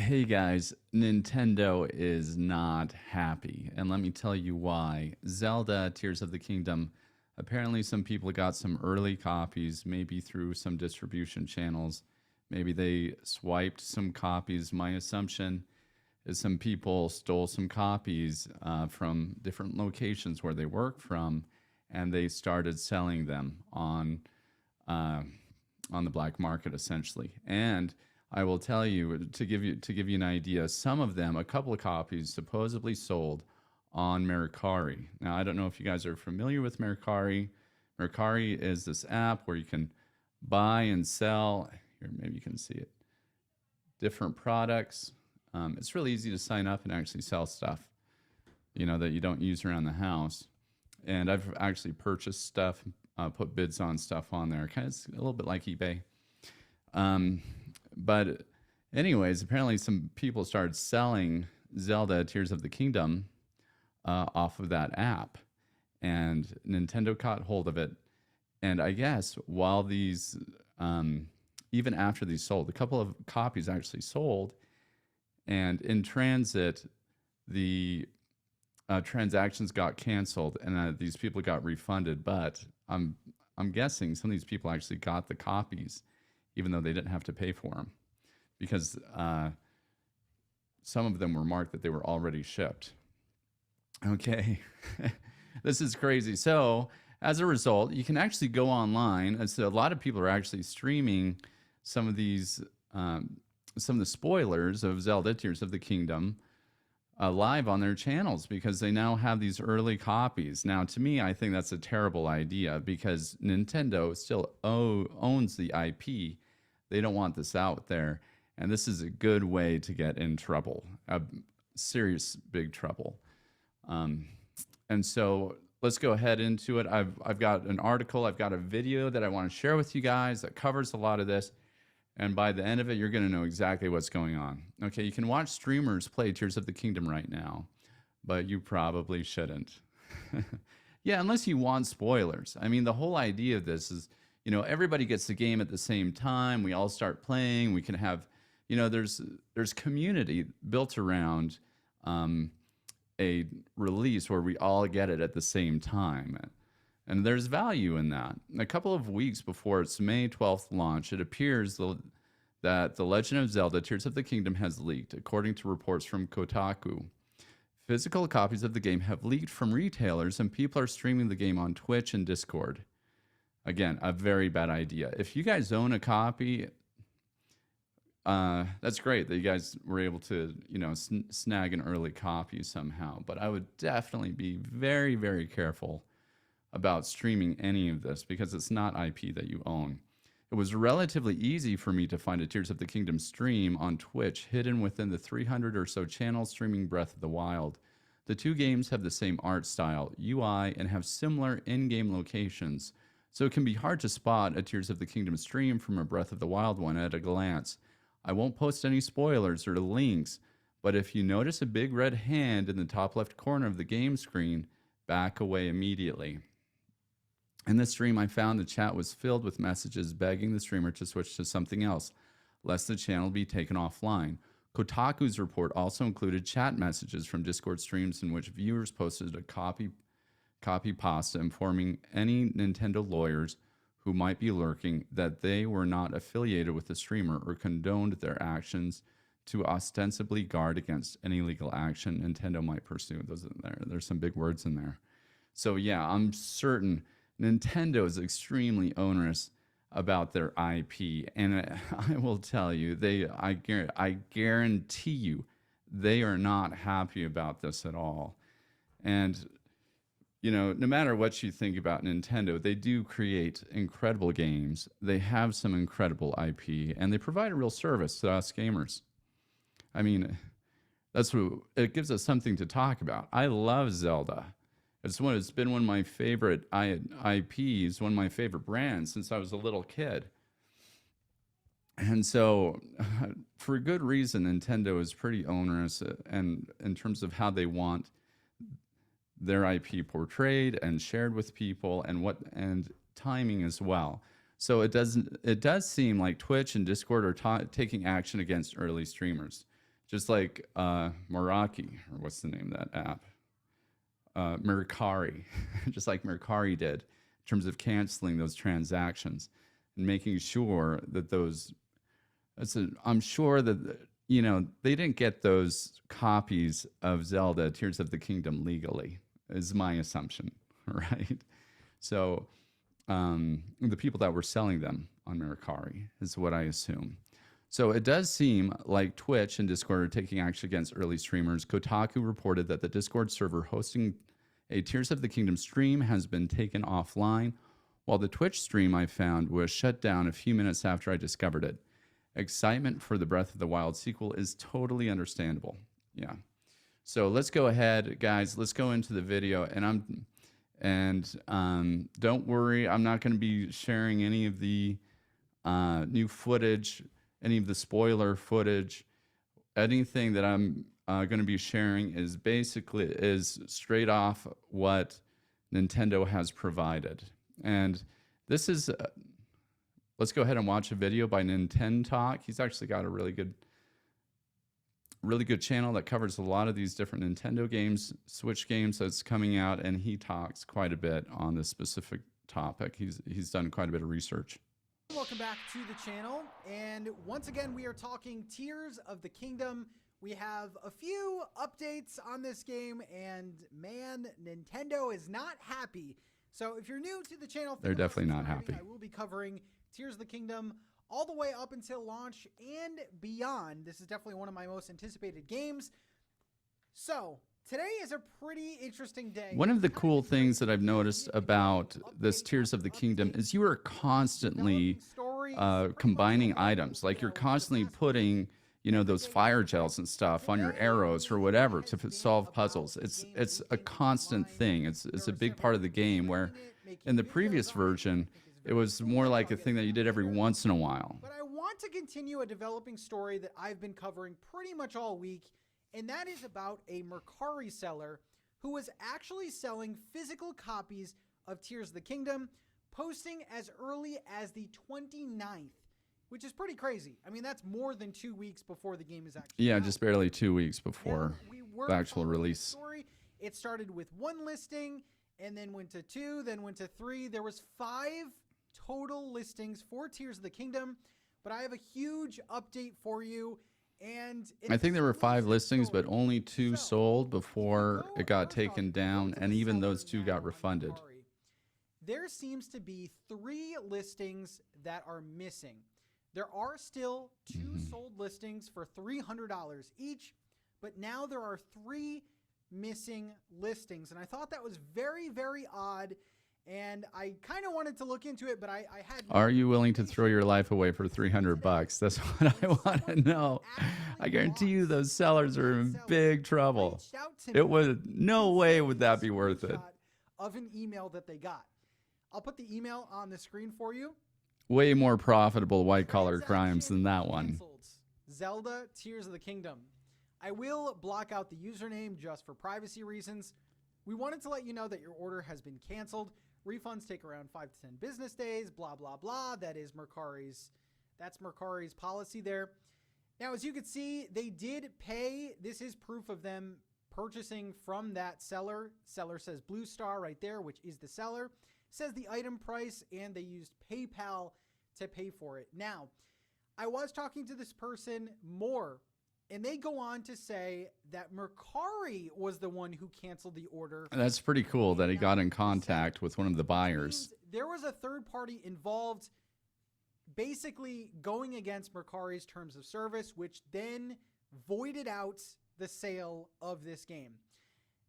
Hey guys, Nintendo is not happy, and let me tell you why. Zelda Tears of the Kingdom, apparently, some people got some early copies, maybe through some distribution channels. Maybe they swiped some copies. My assumption is some people stole some copies from different locations where they work from, and they started selling them uh, on the black market essentially. And I will tell you to give you an idea. Some of them, a couple of copies, supposedly sold on Mercari. Now I don't know if you guys are familiar with Mercari. Mercari is this app where you can buy and sell. Here, maybe you can see it. Different products. It's really easy to sign up and actually sell stuff, that you don't use around the house. And I've actually purchased stuff, put bids on stuff on there. Kind of, it's a little bit like eBay. Um, but, anyways, apparently some people started selling Zelda Tears of the Kingdom off of that app, and Nintendo caught hold of it. And I guess while these, even after these sold, a couple of copies actually sold, and in transit, the transactions got canceled, and these people got refunded. But I'm guessing some of these people actually got the copies, even though they didn't have to pay for them, because some of them were marked that they were already shipped. Okay, this is crazy. So as a result, you can actually go online. And so a lot of people are actually streaming some of these, some of the spoilers of Zelda Tears of the Kingdom live on their channels because they now have these early copies. Now, to me, I think that's a terrible idea because Nintendo still owns the IP. They don't want this out there. And this is a good way to get in trouble, serious big trouble. And so let's go ahead into it. I've got an article, I've got a video that I want to share with you guys that covers a lot of this. And by the end of it, you're going to know exactly what's going on. Okay, you can watch streamers play Tears of the Kingdom right now, but you probably shouldn't. Yeah, unless you want spoilers. I mean, the whole idea of this is, everybody gets the game at the same time. We all start playing. We can have, there's community built around a release where we all get it at the same time. And there's value in that. A couple of weeks before its May 12th launch, it appears that The Legend of Zelda Tears of the Kingdom has leaked, according to reports from Kotaku. Physical copies of the game have leaked from retailers, and people are streaming the game on Twitch and Discord. Again, a very bad idea. If you guys own a copy, that's great that you guys were able to, snag an early copy somehow. But I would definitely be very, very careful about streaming any of this because it's not IP that you own. It was relatively easy for me to find a Tears of the Kingdom stream on Twitch hidden within the 300 or so channels streaming Breath of the Wild. The two games have the same art style, UI, and have similar in-game locations, so it can be hard to spot a Tears of the Kingdom stream from a Breath of the Wild one at a glance. I won't post any spoilers or links, but if you notice a big red hand in the top left corner of the game screen, back away immediately. In the stream, I found the chat was filled with messages begging the streamer to switch to something else, lest the channel be taken offline. Kotaku's report also included chat messages from Discord streams in which viewers posted a copy pasta informing any Nintendo lawyers who might be lurking that they were not affiliated with the streamer or condoned their actions to ostensibly guard against any legal action Nintendo might pursue. There's some big words in there. So yeah, I'm certain Nintendo is extremely onerous about their IP, and I will tell you, I guarantee you, they are not happy about this at all. And no matter what you think about Nintendo, they do create incredible games. They have some incredible IP, and they provide a real service to us gamers. I mean, it gives us something to talk about. I love Zelda. It's been one of my favorite IPs, one of my favorite brands since I was a little kid. And so, for good reason, Nintendo is pretty onerous, and in terms of how they want their IP portrayed and shared with people, and timing as well. So it does seem like Twitch and Discord are taking action against early streamers. just like Meraki, or what's the name of that app? Mercari, just like Mercari did in terms of canceling those transactions and making sure that those, I'm sure that, they didn't get those copies of Zelda Tears of the Kingdom legally, is my assumption, right? So the people that were selling them on Mercari is what I assume. So it does seem like Twitch and Discord are taking action against early streamers. Kotaku reported that the Discord server hosting a Tears of the Kingdom stream has been taken offline, while the Twitch stream I found was shut down a few minutes after I discovered it. Excitement for the Breath of the Wild sequel is totally understandable. Yeah. So let's go ahead, guys. Let's go into the video, and don't worry, I'm not going to be sharing any of the new footage, any of the spoiler footage. Anything that I'm going to be sharing is straight off what Nintendo has provided. And this is, let's go ahead and watch a video by Nintendo Talk. He's actually got a really good channel that covers a lot of these different Nintendo games, Switch games that's coming out, and he talks quite a bit on this specific topic. He's done quite a bit of research. Welcome back to the channel, and once again we are talking Tears of the Kingdom. We have a few updates on this game, and man, Nintendo is not happy. So if you're new to the channel, they're definitely not happy. I will be covering Tears of the Kingdom all the way up until launch and beyond. This is definitely one of my most anticipated games. So today is a pretty interesting day. One of the cool things that I've noticed about this Tears of the Kingdom is you are constantly combining items. Like you're constantly putting, those fire gels and stuff on your arrows or whatever to solve puzzles. It's a constant thing. It's a big part of the game, where in the previous version, it was more like a thing that you did every once in a while. But I want to continue a developing story that I've been covering pretty much all week, and that is about a Mercari seller who was actually selling physical copies of Tears of the Kingdom, posting as early as the 29th, which is pretty crazy. I mean, that's more than 2 weeks before the game is actually out. Just barely 2 weeks before the actual release. Story. It started with 1 listing, and then went to 2, then went to 3. There was 5 total listings for Tears of the Kingdom, but I have a huge update for you. And I think there were 5 listings, but only 2 sold before it got taken down, and even those 2 got refunded. There seems to be 3 listings that are missing. There are still 2 sold listings for $300 each, but now there are 3 missing listings, and I thought that was very, very odd. And I kind of wanted to look into it, but I had... Are you willing to throw your life away for $300? That's what I want to know. I guarantee you those sellers are in big trouble. No way would that be worth it. Of an email that they got. I'll put the email on the screen for you. Way more profitable white-collar crimes than that one. Zelda Tears of the Kingdom. I will block out the username just for privacy reasons. We wanted to let you know that your order has been canceled. Refunds take around 5 to 10 business days, blah, blah, blah. That's Mercari's policy there. Now, as you can see, they did pay. This is proof of them purchasing from that seller. Seller says Blue Star right there, which is the seller. Says the item price, and they used PayPal to pay for it. Now, I was talking to this person more, and they go on to say that Mercari was the one who canceled the order. That's pretty cool that he got in contact with one of the buyers. There was a third party involved, basically going against Mercari's terms of service, which then voided out the sale of this game.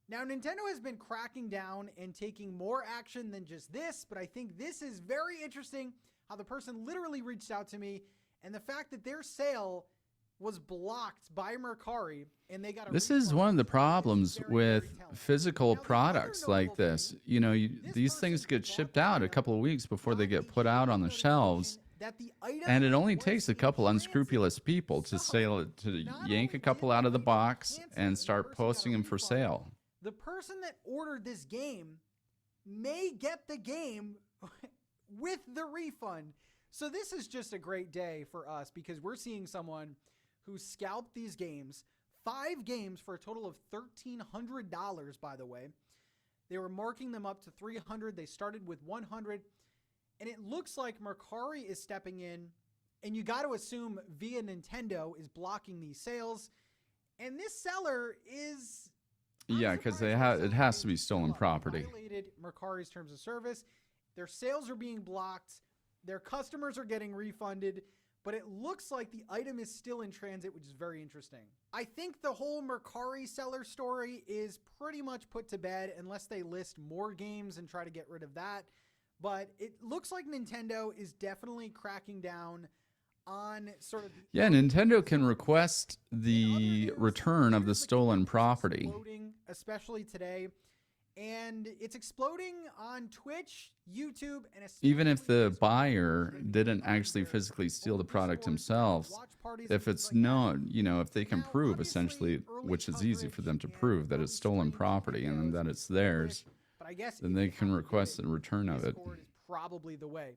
Now, Nintendo has been cracking down and taking more action than just this, but I think this is very interesting, how the person literally reached out to me, and the fact that their sale was blocked by Mercari, and they got a This is one of the problems with physical products like this. These things get shipped out a couple of weeks before they get put out on the shelves, and it only takes a couple unscrupulous people to yank a couple out of the box and start posting them for sale. The person that ordered this game may get the game with the refund. So this is just a great day for us, because we're seeing someone who scalped these games, 5 games for a total of $1,300, by the way. They were marking them up to 300. They started with 100. And it looks like Mercari is stepping in. And you got to assume via Nintendo is blocking these sales. And this seller is... Yeah, because it has to be stolen property. They violated Mercari's terms of service. Their sales are being blocked. Their customers are getting refunded. But it looks like the item is still in transit, which is very interesting. I think the whole Mercari seller story is pretty much put to bed unless they list more games and try to get rid of that. But it looks like Nintendo is definitely cracking down on sort of... Yeah, Nintendo can request the return of the stolen property. Especially today. And it's exploding on Twitch, YouTube, and even if the buyer didn't actually physically steal the product themselves, if it's known, if they can prove essentially, which is easy for them to prove that it's stolen property and that it's theirs, then they can request a return of it. Probably the way.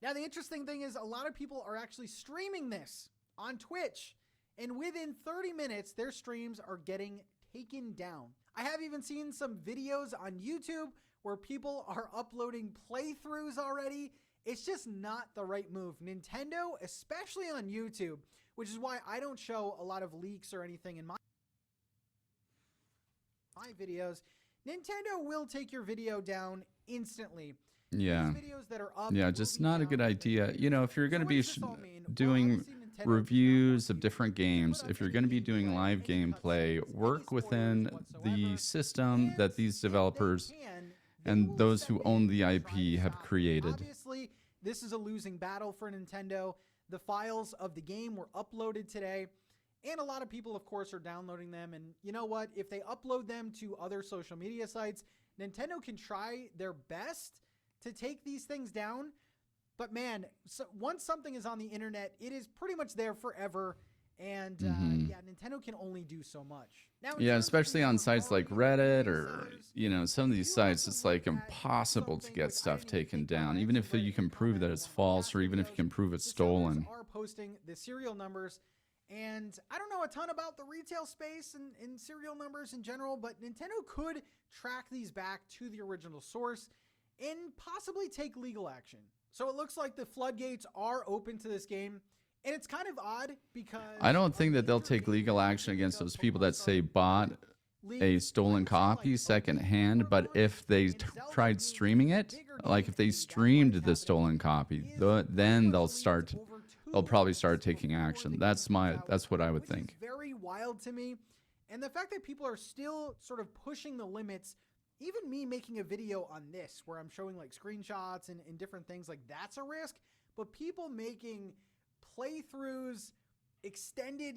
Now, the interesting thing is a lot of people are actually streaming this on Twitch, and within 30 minutes, their streams are getting taken down. I have even seen some videos on YouTube where people are uploading playthroughs already. It's just not the right move. Nintendo, especially on YouTube, which is why I don't show a lot of leaks or anything in my videos. Nintendo will take your video down instantly. Yeah. These videos that are up just not a good idea. If you're going to be doing reviews of different games, if you're going to be doing live gameplay, work within the system that these developers and those who own the IP have created. Obviously, this is a losing battle for Nintendo. The files of the game were uploaded today, and a lot of people, of course, are downloading them. And you know what? If they upload them to other social media sites, Nintendo can try their best to take these things down. But man, once something is on the internet, it is pretty much there forever. And Nintendo can only do so much. Now, especially on sites like Reddit or, some of these sites, it's like impossible to get stuff taken down, even if you can prove that it's false or even if you can prove it's stolen. Are posting the serial numbers. And I don't know a ton about the retail space and serial numbers in general, but Nintendo could track these back to the original source and possibly take legal action. So it looks like the floodgates are open to this game. And it's kind of odd because... I don't think that they'll take legal action against those people that say bought a stolen copy secondhand, but if they tried streaming it, like if they streamed the stolen copy, then they'll probably start taking action. That's what I would think. It's very wild to me. And the fact that people are still sort of pushing the limits, even me making a video on this where I'm showing like screenshots and different things, like that's a risk. But people making playthroughs, extended,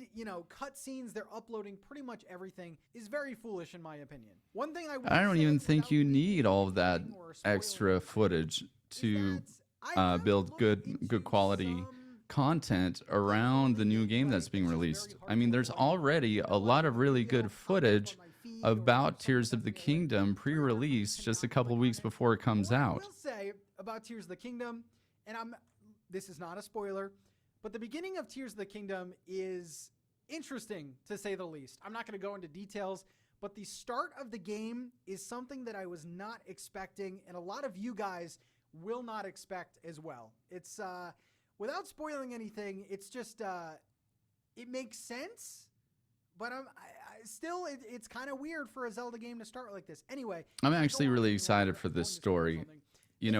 cutscenes, they're uploading pretty much everything, is very foolish in my opinion. One thing I don't even think you need all of that extra footage to build good quality content around the new game that's being released. I mean, there's already a lot of really good footage about Tears of the Kingdom pre-release just a couple weeks before it comes out. I will say about Tears of the Kingdom, and this is not a spoiler, but the beginning of Tears of the Kingdom is interesting, to say the least. I'm not going to go into details, but the start of the game is something that I was not expecting, and a lot of you guys will not expect as well. It's, without spoiling anything, it's just, it makes sense, but it's kind of weird for a Zelda game to start like this. Anyway, I'm actually really excited for this story.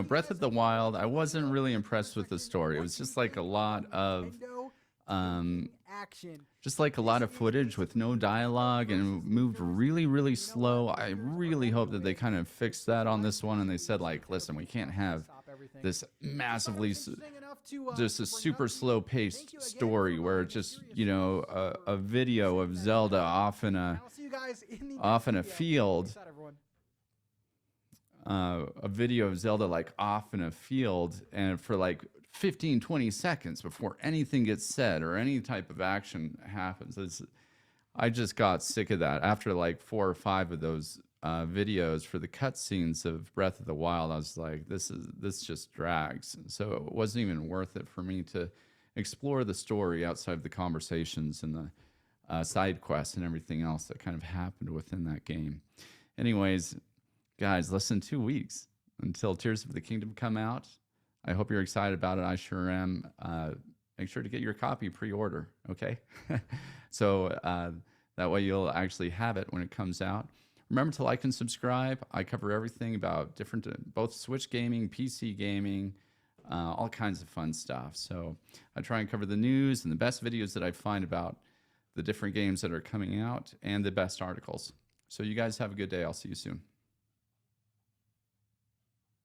Breath of the Wild, I wasn't really impressed with the story. It was just like a lot of footage with no dialogue and moved really, really slow. I really hope that they kind of fixed that on this one and they said, like, listen, we can't have this massively, just a super slow paced story where it's just, a video of Zelda off in a field. A video of Zelda like off in a field and for like 15-20 seconds before anything gets said or any type of action happens. I just got sick of that. After like 4 or 5 of those videos for the cutscenes of Breath of the Wild, I was like, this just drags. So it wasn't even worth it for me to explore the story outside of the conversations and side quests and everything else that kind of happened within that game. Anyways, guys, less than 2 weeks until Tears of the Kingdom come out. I hope you're excited about it. I sure am. Make sure to get your copy pre-order, okay? So that way you'll actually have it when it comes out. Remember to like and subscribe. I cover everything about different, both Switch gaming, PC gaming, all kinds of fun stuff. So I try and cover the news and the best videos that I find about the different games that are coming out and the best articles. So you guys have a good day. I'll see you soon.